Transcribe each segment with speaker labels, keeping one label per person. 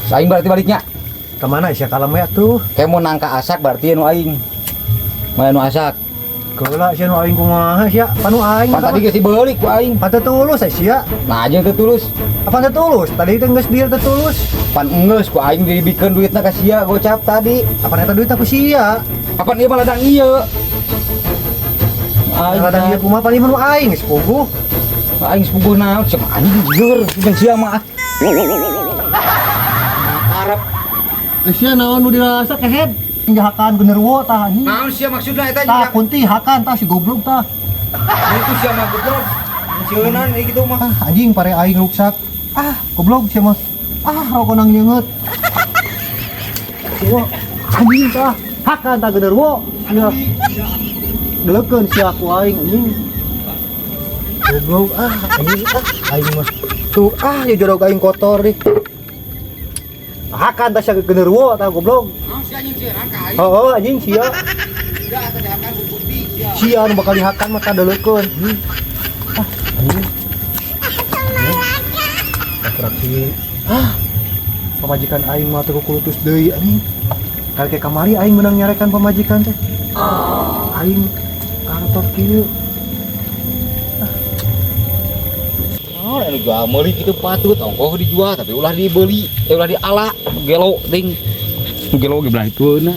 Speaker 1: Aing berarti baliknya.
Speaker 2: Kemana Isya kalau ya tuh?
Speaker 1: Kayak mau nangka asak berarti anu aing. Mau anu asak.
Speaker 2: Keula Isya nu aing kumaha Isya? Panu aing.
Speaker 1: Pan tadi geus dibeulik ku aing.
Speaker 2: Pan teu tulus Isya.
Speaker 1: Nah aja teu tulus.
Speaker 2: Apa teu tulus? Tadi teh geus dieu teu tulus.
Speaker 1: Pan enggeus ku aing dibikeun duitna ka sia gocap tadi.
Speaker 2: Apa eta duit aku sia?
Speaker 1: Apa ieu mah ladang ieu?
Speaker 2: Aing ladang ieu kumaha pan ieu nu aing sepuguh.
Speaker 1: Aing sepuguh naon cenah anjing jeur jeung sia mah. Arab
Speaker 2: Isya naon nu dirasa kehead? Jahakan genderuwo tah anjing.
Speaker 1: naon sia maksudna eta
Speaker 2: Tah kunti hakan tah si goblok tah.
Speaker 1: itu sia mah goblok. Ceunan ieu kitu mah.
Speaker 2: Anjing pare aing ruksak. Goblok sia mah. Rokonang nyeungeut. Wah, anjing tah. Hakan tah genderuwo. Sia. Deukeun sia ku aing anjing. Goblok anjing aing mah. Tuh jorok aing kotor deh. Hakan tah sia genderuwo tah goblok.
Speaker 1: Naon sia anjing ceunan ka aing?
Speaker 2: Heeh anjing sia.
Speaker 1: Ya atuh dihakan ku putih sia.
Speaker 2: Sia nu bakal dihakan mah tah deukeun. Anjing. Atraksi. Pamajikan aing mah teu kulutus deui anjing. Kali kamari aing menang nyarekan pamajikan teh. Aing kantor kieu.
Speaker 1: Oh, anu jual meuli kitu patut ongkoh dijual tapi ulah dibeli, ulah diala gelo ting. Gelo ge belah itueuna.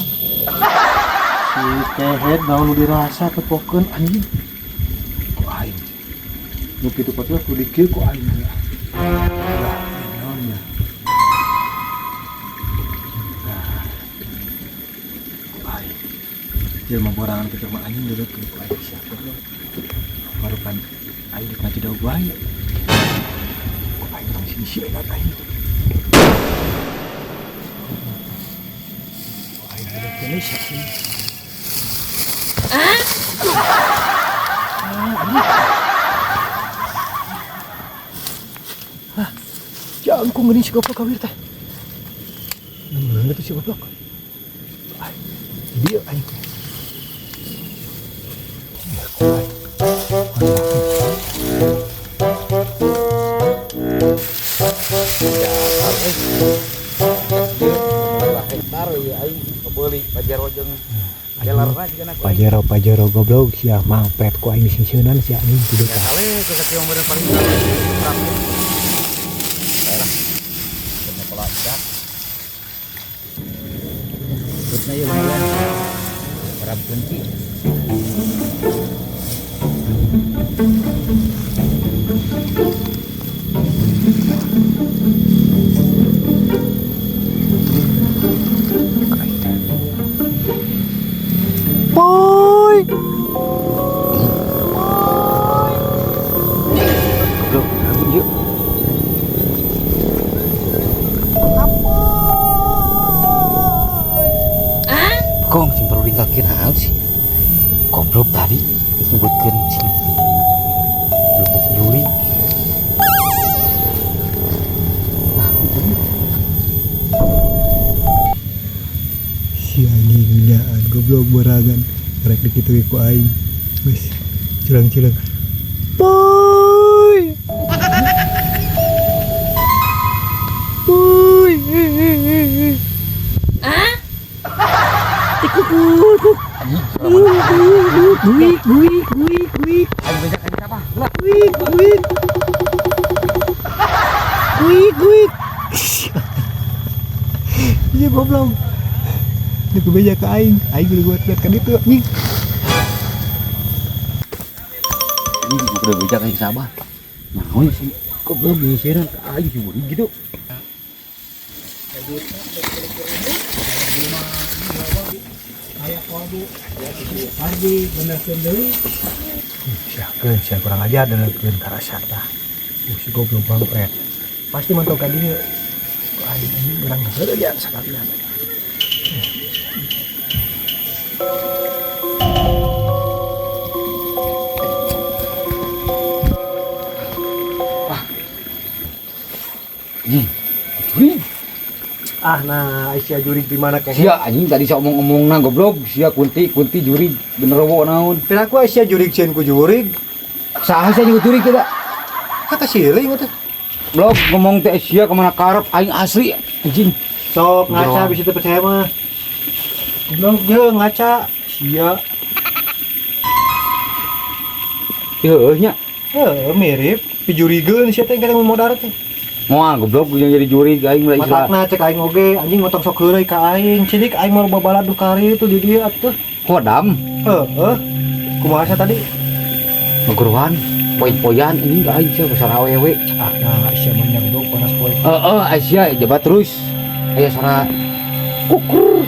Speaker 2: Si kehead naon nu dirasa tepokeun anjing. Ku aing. Nu kitu patut ku dikieu ku aing. Jelma borangan kita mah anjing dulu ke aing siapa dulu. Marukan aing mah tidak baik. Kok aing nang sini sih enak aing. Aing dulu ke ini siapa ini? Jangan ku ngeuning si goblok kawir teh. Nang itu si goblok. Dia aing. Pajero goblok sia mangpet ku aing disingeunan sia anjing kitu tah.
Speaker 1: Kale ke kieu meureun paling rampung. Baiklah. Kita pola dak. Betna ieu lumayan. Barang kunci.
Speaker 2: Boy.
Speaker 1: Goblok, yuk. Kong sing perlu dikaki naon sih? Goblok tadi nyebutkeun sing lubuk juri.
Speaker 2: Si anjing nyaan goblok borangan rek dikituin ku aing. Wis cilang-cilang. Boy. Boy. Tikuk. Guik.
Speaker 1: Ayo bejak aing apa? Lah,
Speaker 2: Guik. Iya goblok. Ini kebeja ke aing dulu buat kan itu anjing.
Speaker 1: ini udah bejak aing sabar. Naon sih? Goblok nyisiran ka aing juri gitu.
Speaker 2: Sia kurang ajar dan keun karasa tah. Si goblok bangpret. Pasti mantau ka dieu. Ku aing anjing urang heureuh ya sakalian.
Speaker 1: Juri.
Speaker 2: Nah Aisyah jurig di mana kek?
Speaker 1: Sia anjing tadi sok omong-omongna goblok. Sia kunti juri bener wo naon.
Speaker 2: Pila aku Aisyah jurig cieun ku jurig.
Speaker 1: Saha sia juga juri kita?
Speaker 2: Kata sieuling teh.
Speaker 1: blok ngomong teh sia kemana karep aing asli anjing.
Speaker 2: Sok ngaca bisa percaya mah. Goblok je ngaca sia.
Speaker 1: Heuh nya.
Speaker 2: Mirip pijurikeun sia teh kadang modal teh.
Speaker 1: Moal goblok jeung jadi juri aing mulai istilah.
Speaker 2: Matakna cek aing oge anjing motong sok heureuy ka aing. Cilik aing mau babalad du kari itu di dieu atuh.
Speaker 1: Kodam.
Speaker 2: Heeh. Kumaha sa tadi?
Speaker 1: Nggeruan. Poin-poyan ini gak aing sia besar awewe.
Speaker 2: Ah, nah sia mah nya goblok panas poe.
Speaker 1: Aisyah jabat terus. Aya suara kukur.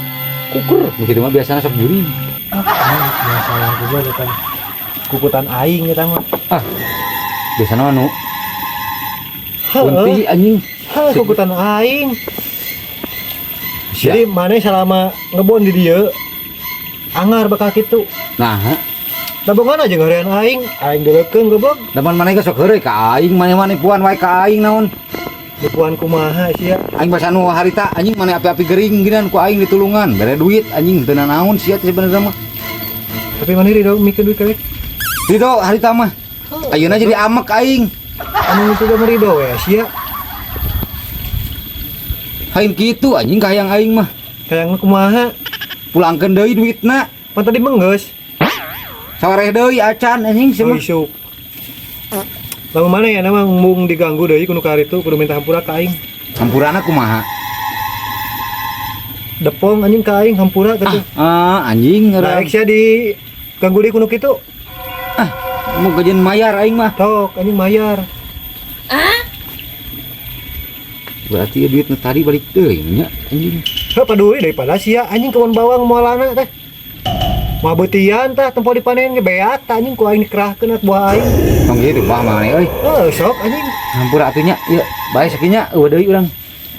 Speaker 1: Begitu mah biasanya sok juri.
Speaker 2: Masalah juga bukan kukutan aing eta mah.
Speaker 1: Biasanya anu kunti anjing.
Speaker 2: Kukutan aing.
Speaker 1: Sia.
Speaker 2: Jadi mana selama ngebon di dieu angar bakal kitu.
Speaker 1: Nah,
Speaker 2: Dabongan aja ngeureun aing deulekeun goblok.
Speaker 1: dapan maneh ge sok heureuy ka aing, maneh puan wae ka aing naon.
Speaker 2: Dipuan kumaha sia.
Speaker 1: Aing basa nu harita anjing maneh api-api gering geunan ku aing ditulungan, bere duit anjing teu naon sia teh sebenarnya mah.
Speaker 2: Tapi mana ridho mikeun duit kawek.
Speaker 1: Ridho harita mah. Ayeuna jadi amek aing.
Speaker 2: Anu itu mah ridho we sia.
Speaker 1: Hain kitu anjing kahayang aing mah.
Speaker 2: Kayang kumaha?
Speaker 1: Pulangkeun deui duitna.
Speaker 2: Pan tadi menggeus.
Speaker 1: Sawareh deui acan anjing
Speaker 2: Oh,
Speaker 1: semua.
Speaker 2: isuk. Lamun mana ya nama mung diganggu deui kudu kari itu kudu minta hampura ka aing.
Speaker 1: Hampurana kumaha?
Speaker 2: Depong anjing ka aing hampura teh.
Speaker 1: Anjing
Speaker 2: Nah, sia di ganggu deui kudu kitu.
Speaker 1: mau gajian mayar aing mah.
Speaker 2: Tok anjing mayar.
Speaker 1: Berarti duitna tadi balik deui nya anjing.
Speaker 2: Heuh paduli daripada sia anjing kebon bawang moalana teh. Mah beutian tah tempo dipanen ge beat tah anjing ku aing dikerahkeun at buah aing.
Speaker 1: Tong kitu bah maneh euy.
Speaker 2: Sok anjing.
Speaker 1: Hampura atuh nya. Ieu bae sakinya eueuh deui urang.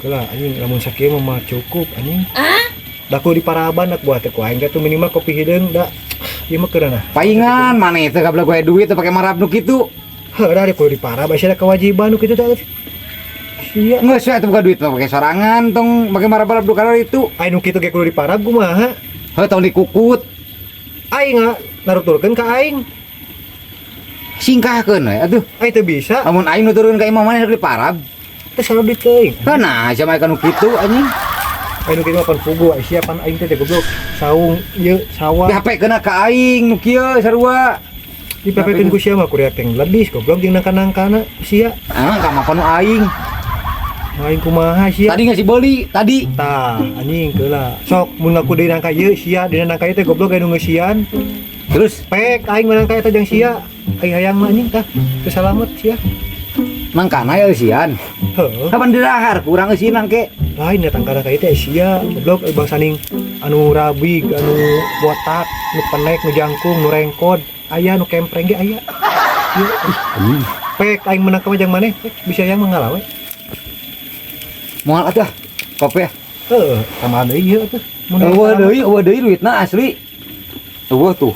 Speaker 2: Kelah anjing lamun sakieu mah cukup anjing. Da ku di Paraban dak buah teh ku aing tuh minimal kopi hideung da. Ieu mah keurana.
Speaker 1: Paingan maneh teh kabla gue duit teh pake marab nu kitu.
Speaker 2: Heuh da di kudu di Paraban sia ada kewajiban nu kitu teh. Sia.
Speaker 1: Geus we atuh buka duit mah pake sorangan tong pake marab-marab nu kana itu.
Speaker 2: Aing nu kitu ge kudu di Parab kumaha?
Speaker 1: Heuh tong dikukut.
Speaker 2: Aing narutulkeun ka aing.
Speaker 1: Singkahkeun we atuh.
Speaker 2: Aing teu bisa.
Speaker 1: Lamun aing nuturkeun ka imah maneh di parab.
Speaker 2: Teu salah teuing.
Speaker 1: Kana sia mah kana kitu anjing.
Speaker 2: Aing nu kitu mah pan fugu sia pan aing teh goblok. Saung ieu sawah.
Speaker 1: Dihapekeun ka aing nu kieu sarua.
Speaker 2: Dipepekeun ku sia mah kurea teh ledis goblok jeung nangka-nangkana sia.
Speaker 1: Ka mah nu aing.
Speaker 2: Aing kumaha sia?
Speaker 1: Tadi ngasih beli tadi.
Speaker 2: Tah, anjing keula. Sok mun ngaku deui nangka ieu sia, dina nangka ieu teh goblok anu ngeusian.
Speaker 1: Terus
Speaker 2: Pek aing menangka eta jeung sia. Ai hayang mah anjing tah. Teu salamet sia.
Speaker 1: mangkana ya eusian.
Speaker 2: Heuh.
Speaker 1: Kapan dirahar kurang eusinan ke.
Speaker 2: Lain datang ka ieu teh sia, goblok bangsa ning anu rabig, anu botak, nu penek, nu jangkung, nu rengkod, aya nu kempreng ge aya. Ieu
Speaker 1: Anjing.
Speaker 2: pek aing menangka mah jeung maneh, bisa yang mangalawe.
Speaker 1: Moal atuh. Kopi.
Speaker 2: Heuh, tambahan deui ieu atuh.
Speaker 1: Eueuh deui duitna asli. Eueuh tuh.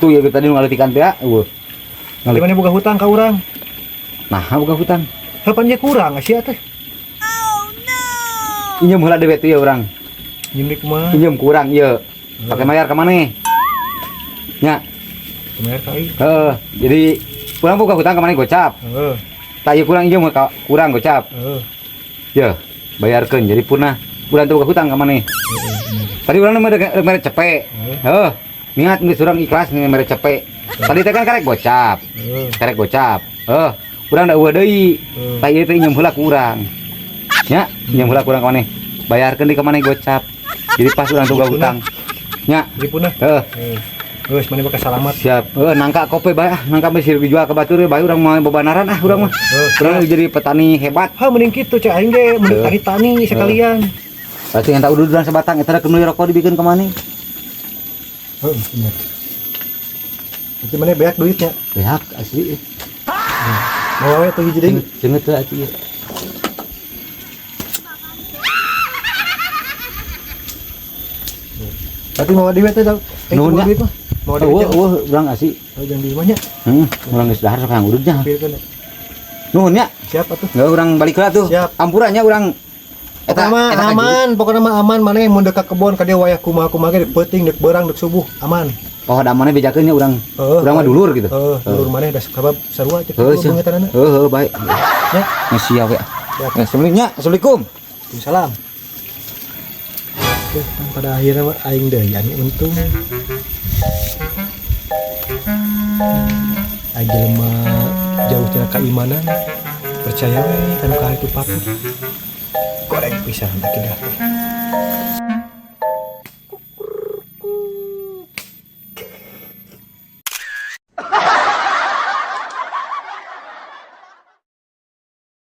Speaker 1: Tuh ya tadi nu ngaletikan teh, eueuh.
Speaker 2: Di mana boga hutang ka urang?
Speaker 1: Nah, buka hutang.
Speaker 2: Kapan dia kurang sia teh?
Speaker 1: Pinjem heula dewe teh ya urang.
Speaker 2: Nyim di kumaha?
Speaker 1: Pinjem kurang ieu. Pake mayar ka maneh. Nya.
Speaker 2: Kumaha ka ieu?
Speaker 1: Jadi kurang buka hutang ka maneh gocap.
Speaker 2: Heeh.
Speaker 1: Tak ieu kurang injem ka kurang gocap.
Speaker 2: Heeh.
Speaker 1: Ya, bayarkeun jadi punah. Bulan teu buka hutang ka maneh. Tadi urang mere cepek. Heuh. Niat geus urang ikhlas mere cepek. Tadi teh kan karek gocap.
Speaker 2: Heeh.
Speaker 1: Karek gocap. Urang da eueuh deui. Tak ieu teh injem heula ku urang. Nya, injem heula ku urang ka maneh. Bayarkeun di ka maneh gocap. Jadi pas urang teu buka hutang. Nya.
Speaker 2: Di punah.
Speaker 1: Heeh.
Speaker 2: Geus maneh bakal salamat.
Speaker 1: Siap. Nangka kopi bae nangka mesti dijual ke batur bae urang mah bebanaran urang mah. Urang jadi petani hebat.
Speaker 2: Mending kitu cek aing ge, mending tani sekalian.
Speaker 1: Berarti yang tak ududan sebatang eta rek meuli rokok dibikin ke maneh.
Speaker 2: Heeh, bener. Itu maneh beak duitnya.
Speaker 1: Beak asli.
Speaker 2: Mau we tuh hiji deui.
Speaker 1: Cenget teh atuh.
Speaker 2: Tapi mau di teh da.
Speaker 1: Nuhun nya.
Speaker 2: Mau di teh.
Speaker 1: Urang asli.
Speaker 2: Oh, jangan di rumahnya.
Speaker 1: Urang geus dahar sok hayang urutnya.
Speaker 2: Pilkeun.
Speaker 1: Nuhun nya.
Speaker 2: Siap atuh.
Speaker 1: Enggak urang balik heula tuh.
Speaker 2: Siap.
Speaker 1: Ampurannya urang
Speaker 2: pokoknya mah aman maneh mun deuk ka kebon ka dieu wayah kumaha-kumaha ge deuk peuting, deuk beurang, deuk subuh, aman.
Speaker 1: Oh, da maneh bejakeun nya urang. Urang mah dulur gitu.
Speaker 2: Dulur maneh da sabab sarua cek
Speaker 1: Heuh, baik.
Speaker 2: Ya.
Speaker 1: Siap ya.
Speaker 2: Ya.
Speaker 1: Assalamualaikum.
Speaker 2: Waalaikumsalam. Dan pada akhirnya mah aing deui anu untung. Aing jelema jauh tina keimanan. Percaya we kana ka itu patuh. Goreng pisan da kidah teh.